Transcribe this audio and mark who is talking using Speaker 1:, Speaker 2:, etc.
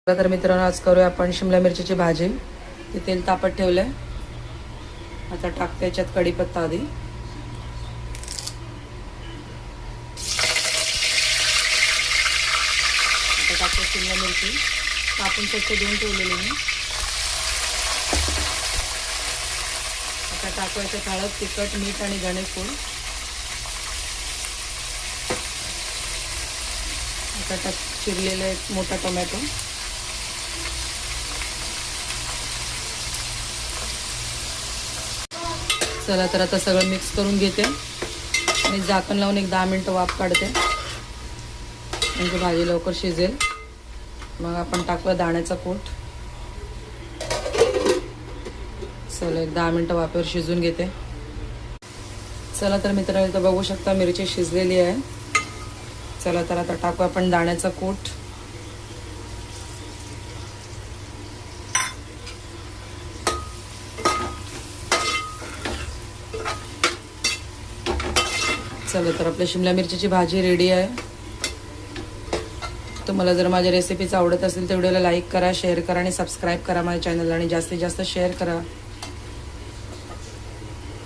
Speaker 1: तर मित्रांनो, आज करूया आपण शिमला मिरचीची भाजी. ते तेल तापत ठेवलंय. आता टाकते याच्यात कढीपत्ता आधी. आता टाकते शिमला मिरची कापून स्वच्छ धुवून ठेवलेली मी. आता टाकायचं हळद, तिखट, मीठ आणि धणेपूड. आता चिरलेला एक मोठा टोमॅटो. चला तर आता सगळं मिक्स करून घेते आणि झाकण लावून एक 10 मिनिटं वाफ काढते, म्हणजे भाजी लवकर शिजेल. मग आपण टाकूया दाण्याचा कूट. चला एक 10 मिनिटं वाफेवर शिजून घेते. चला तर मित्रांनो, इथं बघू शकता मिरची शिजलेली आहे. चला तर आता टाकू आपण दाण्याचा कूट. चला तर आपल्या शिमला मिरचीची भाजी रेडी आहे. तुम्हाला जर माझ्या रेसिपीज आवडत असेल तर व्हिडिओला लाईक करा, शेअर करा आणि सबस्क्राईब करा माझ्या चॅनलला, आणि जास्तीत जास्त शेअर करा.